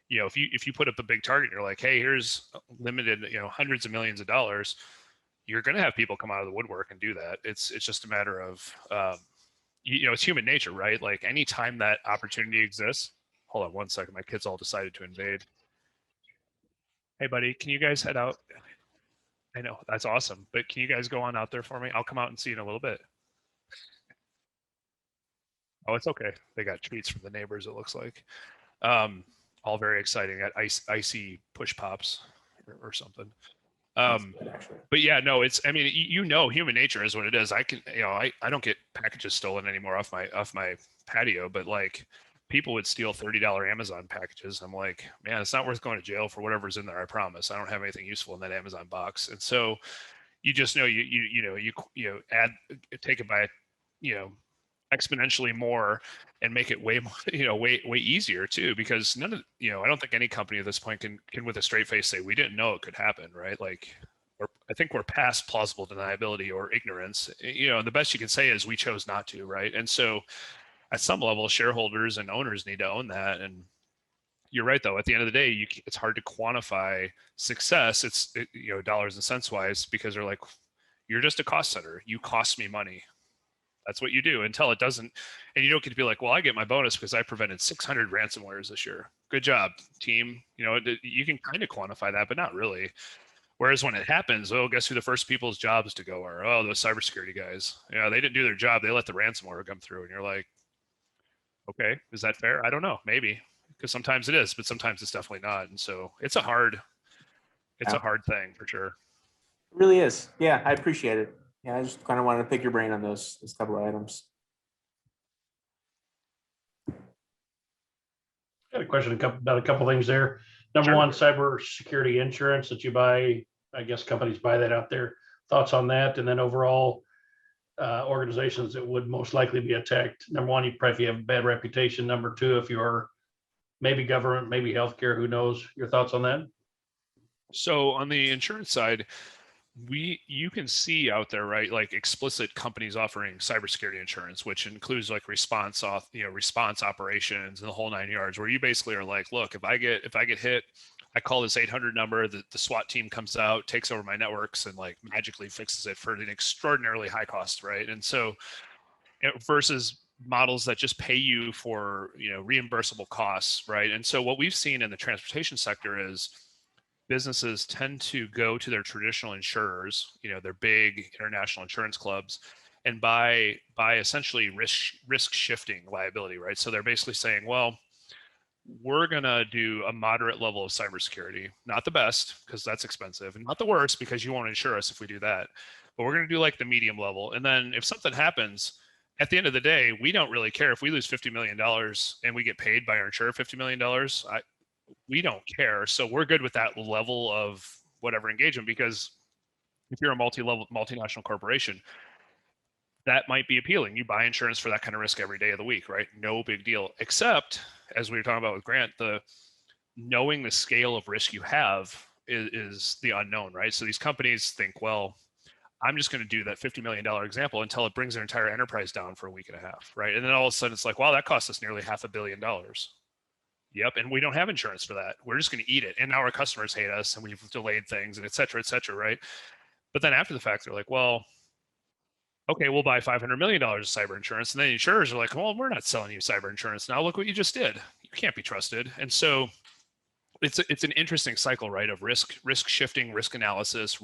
if you put up a big target, and you're like, hey, here's limited, hundreds of millions of dollars, you're going to have people come out of the woodwork and do that. It's just a matter of it's human nature, right? Like anytime that opportunity exists. Hold on one second. My kids all decided to invade. Hey, buddy, can you guys head out? I know, that's awesome. But can you guys go on out there for me? I'll come out and see you in a little bit. Oh, it's okay. They got treats from the neighbors, it looks like. All very exciting. Got icy push pops or something. But yeah, no, human nature is what it is. I don't get packages stolen anymore off my patio, but like people would steal $30 Amazon packages. I'm like, man, it's not worth going to jail for whatever's in there. I promise. I don't have anything useful in that Amazon box. And so you just know take it by exponentially more, and make it way more, way easier too, because none of, I don't think any company at this point can with a straight face say we didn't know it could happen, right? Like, I think we're past plausible deniability or ignorance, and the best you can say is we chose not to, right? And so at some level, shareholders and owners need to own that. And you're right, though, at the end of the day, it's hard to quantify success. It's dollars and cents wise, because they're like, you're just a cost center. You cost me money. That's what you do until it doesn't. And you don't get to be like, well, I get my bonus because I prevented 600 ransomwares this year. Good job, team. You can kind of quantify that, but not really. Whereas when it happens, oh, guess who the first people's jobs to go are? Oh, those cybersecurity guys. Yeah, they didn't do their job. They let the ransomware come through. And you're like, okay, is that fair? I don't know. Maybe. Because sometimes it is, but sometimes it's definitely not. And so it's a hard thing for sure. It really is. Yeah, I appreciate it. Yeah, I just kind of wanted to pick your brain on those couple of items. I had a question about a couple things there. Number Sure. one, cybersecurity insurance that you buy. I guess companies buy that out there. Thoughts on that? And then overall, organizations that would most likely be attacked. Number one, you probably have a bad reputation. Number two, if you're maybe government, maybe healthcare, who knows? Your thoughts on that? So on the insurance side, you can see out there, right, like explicit companies offering cybersecurity insurance, which includes like response operations and the whole 9 yards, where you basically are like, look, if I get hit, I call this 800 number, the SWAT team comes out, takes over my networks, and like magically fixes it for an extraordinarily high cost, right? And so versus models that just pay you for reimbursable costs, right? And so what we've seen in the transportation sector is businesses tend to go to their traditional insurers, their big international insurance clubs, and buy essentially risk shifting liability, right? So they're basically saying, well, we're going to do a moderate level of cybersecurity, not the best because that's expensive, and not the worst because you won't insure us if we do that, but we're going to do like the medium level. And then if something happens, at the end of the day, we don't really care if we lose $50 million and we get paid by our insurer $50 million. We don't care. So we're good with that level of whatever engagement, because if you're a multinational corporation, that might be appealing. You buy insurance for that kind of risk every day of the week, right? No big deal. Except, as we were talking about with Grant, knowing the scale of risk you have is the unknown, right? So these companies think, well, I'm just going to do that $50 million example until it brings their entire enterprise down for a week and a half, right? And then all of a sudden it's like, wow, that cost us nearly $500 million. Yep, and we don't have insurance for that. We're just going to eat it. And now our customers hate us and we've delayed things and et cetera, right? But then after the fact, they're like, well, okay, we'll buy $500 million of cyber insurance. And then the insurers are like, well, we're not selling you cyber insurance now. Look what you just did. You can't be trusted. And so it's an interesting cycle, right, of risk shifting, risk analysis,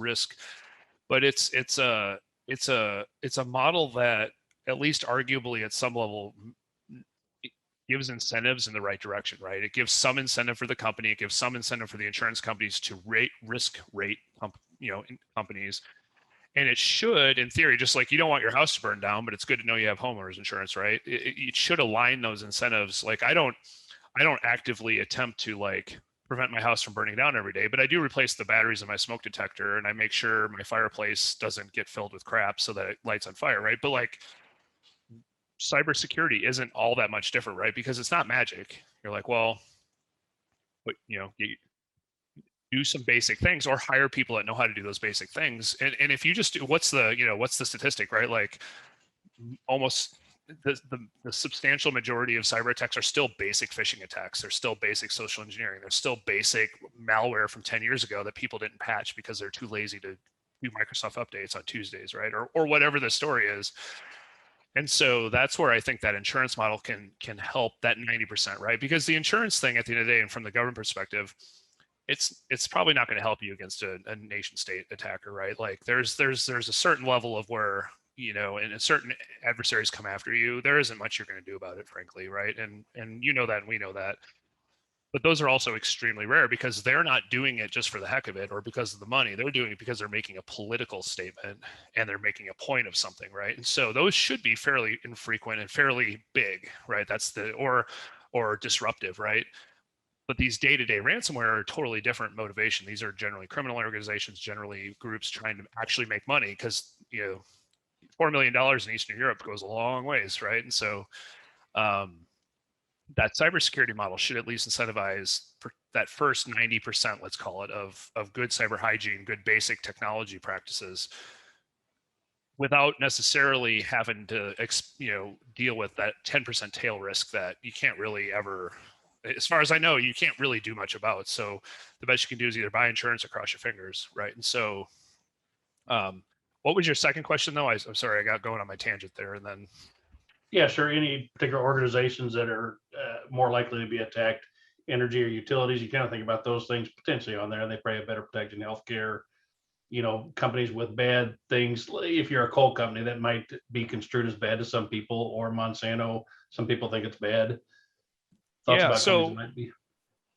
but it's a model that at least arguably at some level gives incentives in the right direction, right? It gives some incentive for the company. It gives some incentive for the insurance companies to risk rate companies. And it should, in theory, just like you don't want your house to burn down, but it's good to know you have homeowners insurance, right? It should align those incentives. Like I don't actively attempt to like prevent my house from burning down every day, but I do replace the batteries in my smoke detector and I make sure my fireplace doesn't get filled with crap so that it lights on fire, right? But like cybersecurity isn't all that much different, right? Because it's not magic. You're like, well, but you do some basic things or hire people that know how to do those basic things. And if you just do, what's the statistic, right? Like almost the substantial majority of cyber attacks are still basic phishing attacks. They're still basic social engineering. They're still basic malware from 10 years ago that people didn't patch because they're too lazy to do Microsoft updates on Tuesdays, right? Or whatever the story is. And so that's where I think that insurance model can help that 90%, right? Because the insurance thing at the end of the day, and from the government perspective, it's probably not going to help you against a nation state attacker, right? Like there's a certain level of where, and certain adversaries come after you, there isn't much you're going to do about it, frankly, right? And you know that, and we know that. But those are also extremely rare because they're not doing it just for the heck of it or because of the money. They're doing it because they're making a political statement and they're making a point of something, right? And so those should be fairly infrequent and fairly big, right? That's or disruptive, right? But these day-to-day ransomware are totally different motivation. These are generally criminal organizations, generally groups trying to actually make money because, $4 million in Eastern Europe goes a long ways, right? And so that cybersecurity model should at least incentivize that first 90%, let's call it, of good cyber hygiene, good basic technology practices, without necessarily having to deal with that 10% tail risk that you can't really ever, as far as I know, you can't really do much about. So the best you can do is either buy insurance or cross your fingers, right? And so what was your second question though? I'm sorry, I got going on my tangent there, and then Yeah, sure. Any particular organizations that are more likely to be attacked, energy or utilities, you kind of think about those things potentially on there. They probably have better protected healthcare. Companies with bad things. If you're a coal company, that might be construed as bad to some people, or Monsanto, some people think it's bad. Thoughts yeah, about companies that so might be.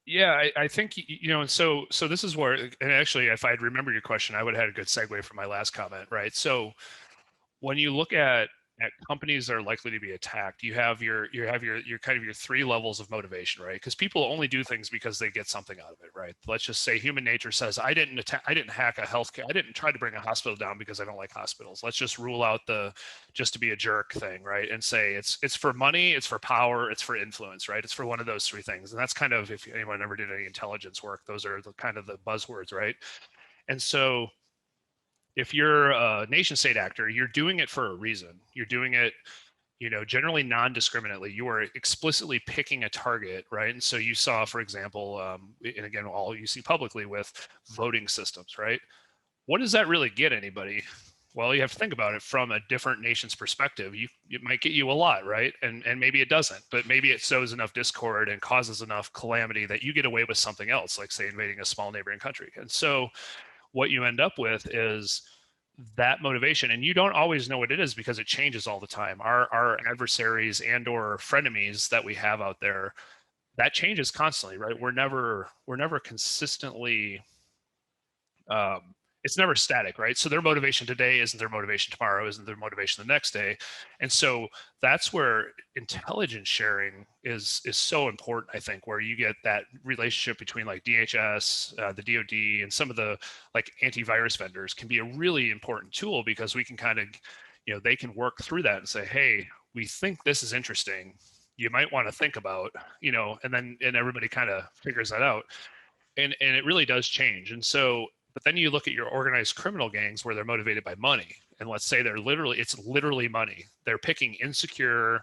yeah, I think, and so this is where, and actually, if I'd remember your question, I would have had a good segue from my last comment, right? So when you look at companies that are likely to be attacked, you have your kind of your three levels of motivation, right? Because people only do things because they get something out of it, right? Let's just say human nature says, I didn't hack a healthcare, I didn't try to bring a hospital down because I don't like hospitals. Let's just rule out the just to be a jerk thing, right? And say it's for money, it's for power, it's for influence, right? It's for one of those three things. And that's kind of, if anyone ever did any intelligence work, those are the kind of the buzzwords, right? And so if you're a nation state actor, you're doing it for a reason. You're doing it, generally non-discriminately. You are explicitly picking a target, right? And so you saw, for example, and again, all you see publicly with voting systems, right? What does that really get anybody? Well, you have to think about it from a different nation's perspective. It might get you a lot, right? And maybe it doesn't, but maybe it sows enough discord and causes enough calamity that you get away with something else, like say invading a small neighboring country. And so what you end up with is that motivation, and you don't always know what it is because it changes all the time. Our adversaries and or frenemies that we have out there, that changes constantly, right? We're never consistently it's never static, right? So their motivation today isn't their motivation tomorrow, isn't their motivation the next day. And so that's where intelligence sharing is so important, I think, where you get that relationship between like DHS, the DoD, and some of the like antivirus vendors can be a really important tool, because we can kind of, they can work through that and say, hey, we think this is interesting. You might want to think about, and everybody kind of figures that out. And it really does change. And so, but then you look at your organized criminal gangs where they're motivated by money, and let's say it's literally money. They're picking insecure,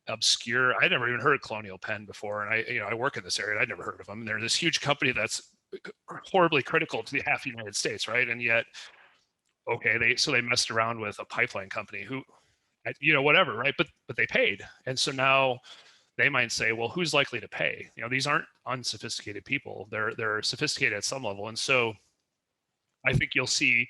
obscure. I never even heard of Colonial Penn before, and I work in this area. I'd never heard of them. And they're this huge company that's horribly critical to the half the United States, right? And yet, okay, they messed around with a pipeline company who, whatever, right? But they paid, and so now they might say, well, who's likely to pay? These aren't unsophisticated people. They're sophisticated at some level, and so I think you'll see,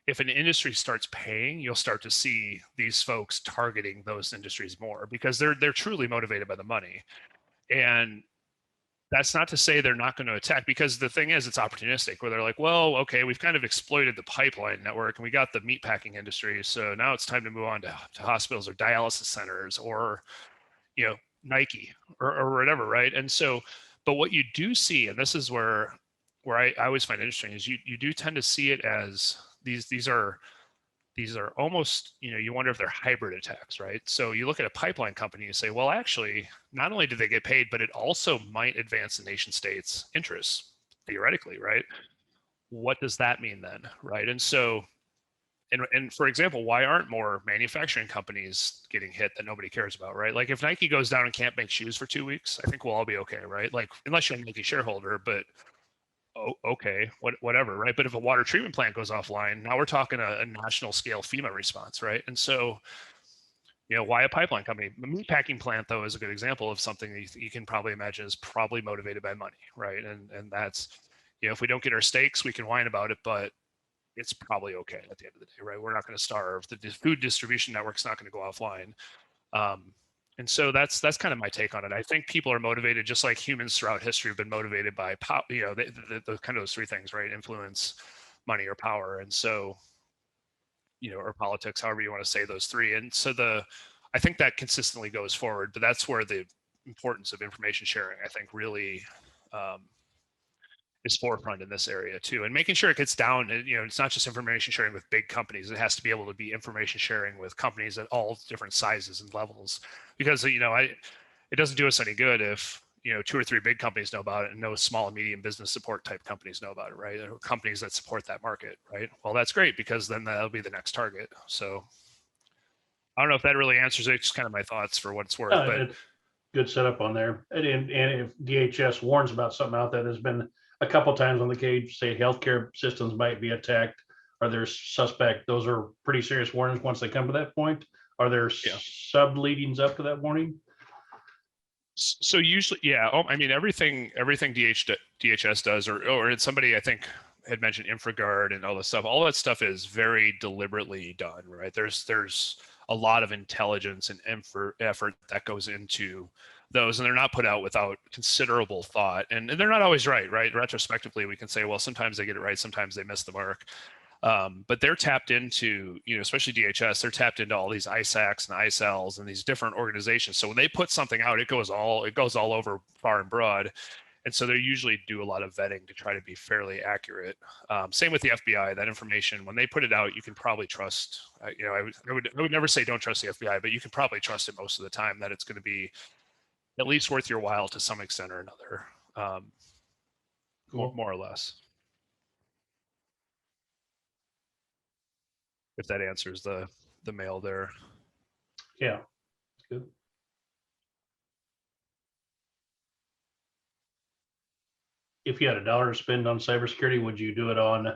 if an industry starts paying, you'll start to see these folks targeting those industries more, because they're truly motivated by the money. And that's not to say they're not going to attack, because the thing is, it's opportunistic, where they're like, well, okay, we've kind of exploited the pipeline network and we got the meatpacking industry, so now it's time to move on to hospitals or dialysis centers or Nike or whatever, right? And so, but what you do see, and this is where I always find interesting, is you do tend to see it as these are almost, you wonder if they're hybrid attacks, right? So you look at a pipeline company, you say, well, actually, not only do they get paid, but it also might advance the nation state's interests, theoretically, right? What does that mean then, right? And so, and for example, why aren't more manufacturing companies getting hit that nobody cares about, right? Like if Nike goes down and can't make shoes for 2 weeks, I think we'll all be okay, right? Like unless you're a Nike shareholder, but okay, whatever, right? But if a water treatment plant goes offline, now we're talking a national scale FEMA response, right? And so, why a pipeline company? The meatpacking plant, though, is a good example of something you can probably imagine is probably motivated by money, right? And that's, if we don't get our steaks, we can whine about it, but it's probably okay at the end of the day, right? We're not going to starve. The food distribution network's not going to go offline. And so that's kind of my take on it. I think people are motivated, just like humans throughout history have been motivated by the kind of those three things, right? Influence, money, or power. And so, or politics, however you want to say those three. And so I think that consistently goes forward, but that's where the importance of information sharing, I think, really is forefront in this area too, and making sure it gets down. It's not just information sharing with big companies. It has to be able to be information sharing with companies at all different sizes and levels, because it doesn't do us any good if, you know, 2 or 3 big companies know about it and no small and medium business support type companies know about it, right? Or companies that support that market, right? Well, that's great because then that'll be the next target. So I don't know if that really answers it. It's just kind of my thoughts for what it's worth. But It's good setup on there. And if DHS warns about something out there, there's been a couple times on the cage, say healthcare systems might be attacked, or there's suspect, those are pretty serious warnings once they come to that point. Are there sub leadings up to that warning? So usually, yeah. Oh, I mean, everything DHS does, or somebody I think had mentioned InfraGard and all this stuff. All that stuff is very deliberately done, right? There's a lot of intelligence and effort that goes into those, and they're not put out without considerable thought. And they're not always right, right? Retrospectively, we can say, well, sometimes they get it right, sometimes they miss the mark. But they're tapped into, you know, especially DHS, they're tapped into all these ISACs and ISLs and these different organizations. So when they put something out, it goes all over far and broad. And so they usually do a lot of vetting to try to be fairly accurate. Same with the FBI. That information, when they put it out, you can probably trust. You know, I would never say don't trust the FBI, but you can probably trust it most of the time that it's going to be at least worth your while to some extent or another, Cool. more or less. If that answers the mail there. Yeah, good. If you had $1 to spend on cybersecurity, would you do it on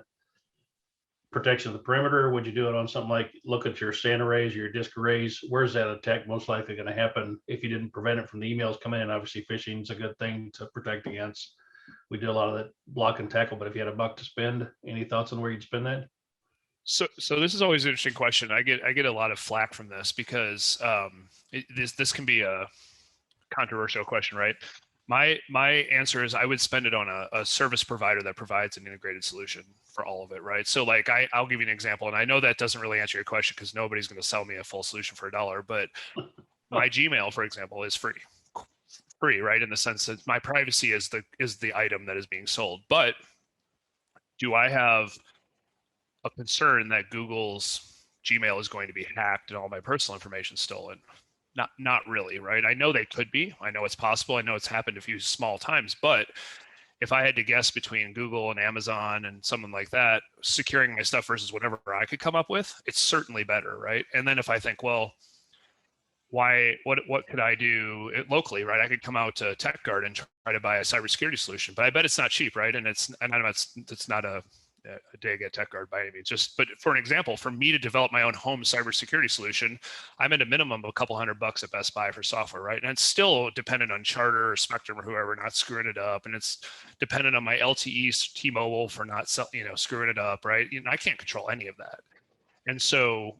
protection of the perimeter? Would you do it on something like look at your SAN arrays, your disk arrays? Where's that attack most likely going to happen if you didn't prevent it from the emails coming in? Obviously, phishing is a good thing to protect against. We do a lot of that block and tackle, but if you had $1 to spend, any thoughts on where you'd spend that? So this is always an interesting question. I get a lot of flack from this because this can be a controversial question, right? My answer is I would spend it on a service provider that provides an integrated solution for all of it, right? So like I'll give you an example, and I know that doesn't really answer your question because nobody's going to sell me a full solution for $1, but my Gmail, for example, is free, right? In the sense that my privacy is the item that is being sold. But do I have a concern that Google's Gmail is going to be hacked and all my personal information stolen? Not really, right? I know they could be. I know it's possible. I know it's happened a few small times, but if I had to guess between Google and Amazon and someone like that, securing my stuff versus whatever I could come up with, it's certainly better, right? And then if I think, well, what could I do locally, right? I could come out to TechGuard and try to buy a cybersecurity solution, but I bet it's not cheap, right? And it's not a dig at TechGuard by any means. But for an example, for me to develop my own home cybersecurity solution, I'm at a minimum of a couple $100 at Best Buy for software, right? And it's still dependent on Charter or Spectrum or whoever not screwing it up, and it's dependent on my LTE T-Mobile for not screwing it up, right? You know, I can't control any of that, and so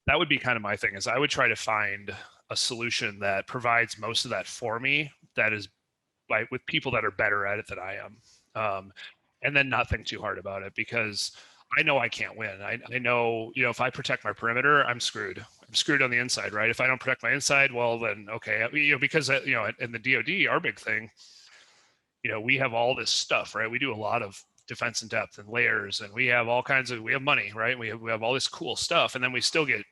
that would be kind of my thing. Is I would try to find a solution that provides most of that for me, that is with people that are better at it than I am. And then not think too hard about it, because I know I can't win. I know, you know, if I protect my perimeter, I'm screwed. I'm screwed on the inside, right? If I don't protect my inside, well, then okay, you know, because you know, in the DoD, our big thing, you know, we have all this stuff, right? We do a lot of defense in depth and layers, and we have all kinds of, we have money, right? We have all this cool stuff, and then we still get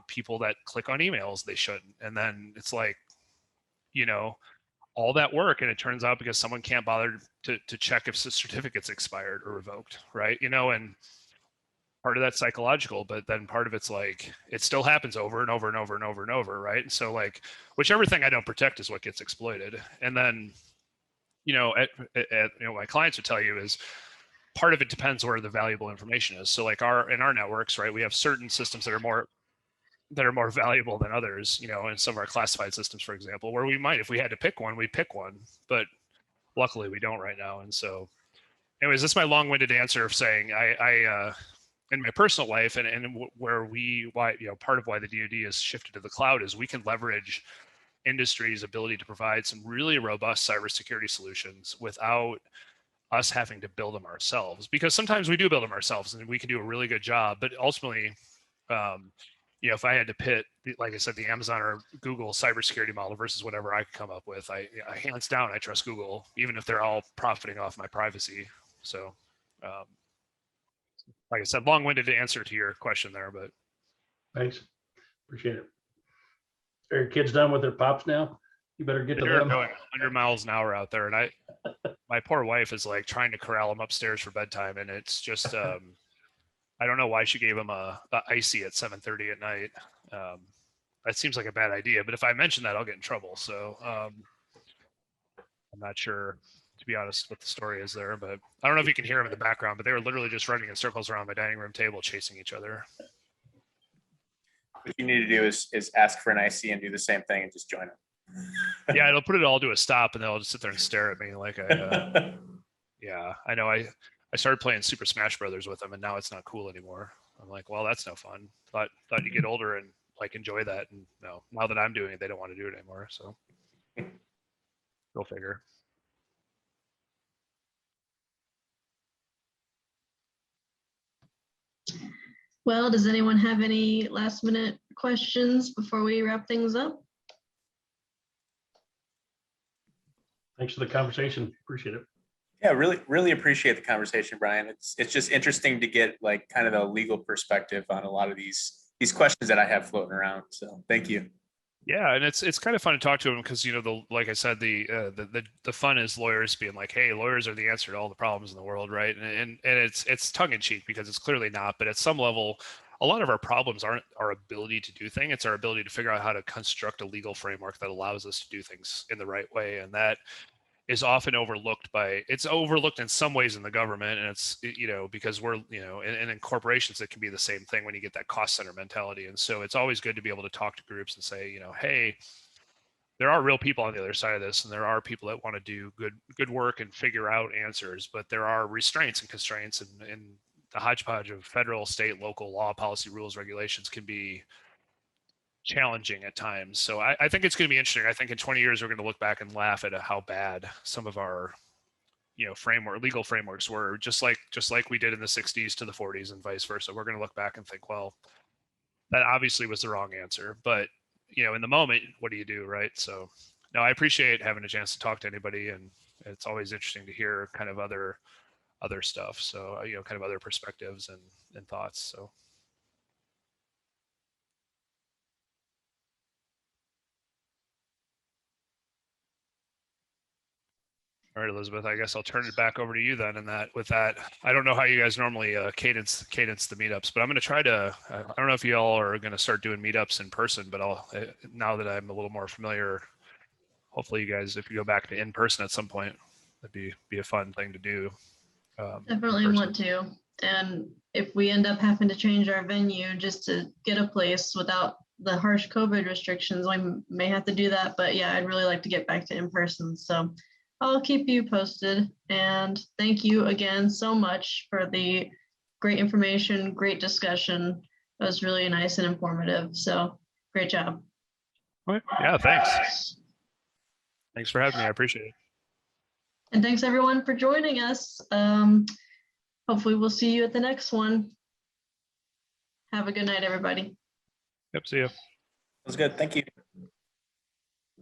people that click on emails they shouldn't, and then it's like, you know, all that work, and it turns out because someone can't bother to check if the certificate's expired or revoked, right? You know, and part of that's psychological, but then part of it's like it still happens over and over and over and over and over, right? And so like whichever thing I don't protect is what gets exploited. And then, you know, you know, my clients would tell you is part of it depends where the valuable information is. So like in our networks, right, we have certain systems that are more valuable than others, you know, in some of our classified systems, for example, where we might, if we had to pick one, we'd pick one, but luckily we don't right now. And so anyways, that's my long-winded answer of saying I in my personal life and why, you know, part of why the DoD has shifted to the cloud is we can leverage industry's ability to provide some really robust cybersecurity solutions without us having to build them ourselves, because sometimes we do build them ourselves and we can do a really good job, but ultimately, you know, if I had to pit, like I said, the Amazon or Google cybersecurity model versus whatever I could come up with, I hands down, I trust Google, even if they're all profiting off my privacy. So, like I said, long-winded answer to your question there, but. Thanks. Appreciate it. Are your kids done with their pops now? You better get to They're them. going 100 miles an hour out there, and my poor wife is like trying to corral him upstairs for bedtime, and it's just I don't know why she gave him a icy at 7:30 at night. That seems like a bad idea, but if I mention that, I'll get in trouble. So I'm not sure, to be honest, what the story is there, but I don't know if you can hear him in the background, but they were literally just running in circles around my dining room table, chasing each other. What you need to do is ask for an IC and do the same thing and just join them. Yeah, it'll put it all to a stop, and they'll just sit there and stare at me like yeah, I know. I started playing Super Smash Brothers with them, and now it's not cool anymore. I'm like, well, that's no fun. Thought you get older and like enjoy that, and no, now that I'm doing it, they don't want to do it anymore. So go figure. Well, does anyone have any last minute questions before we wrap things up? Thanks for the conversation. Appreciate it. Yeah, really appreciate the conversation, Brian. It's just interesting to get like kind of a legal perspective on a lot of these questions that I have floating around. So thank you. Yeah, and it's kind of fun to talk to them because like I said, the fun is lawyers being like, hey, lawyers are the answer to all the problems in the world, right? And it's tongue in cheek because it's clearly not, but at some level, a lot of our problems aren't our ability to do things; it's our ability to figure out how to construct a legal framework that allows us to do things in the right way, and that is often overlooked it's overlooked in some ways in the government, and it's because we're and in corporations it can be the same thing when you get that cost center mentality. And so it's always good to be able to talk to groups and say, hey, there are real people on the other side of this, and there are people that want to do good work and figure out answers, but there are restraints and constraints, and the hodgepodge of federal, state, local law, policy, rules, regulations can be challenging at times. So I think it's going to be interesting. I think in 20 years, we're going to look back and laugh at how bad some of our, legal frameworks were, just like we did in the 60s to the 40s and vice versa. We're going to look back and think, well, that obviously was the wrong answer. But, in the moment, what do you do, right? So no, I appreciate having a chance to talk to anybody, and it's always interesting to hear kind of other stuff. So, kind of other perspectives and thoughts. So. All right, Elizabeth, I guess I'll turn it back over to you then. And with that, I don't know how you guys normally cadence the meetups, but I'm going to try to, I don't know if you all are going to start doing meetups in person, but now that I'm a little more familiar, hopefully you guys, if you go back to in person at some point, that'd be a fun thing to do. Definitely want to. And if we end up having to change our venue just to get a place without the harsh COVID restrictions, we may have to do that. But yeah, I'd really like to get back to in person. So I'll keep you posted. And thank you again so much for the great information, great discussion. It was really nice and informative. So great job. Okay. Yeah, thanks. Thanks for having me. I appreciate it. And thanks everyone for joining us. Hopefully we'll see you at the next one. Have a good night, everybody. Yep, see you. That was good. Thank you.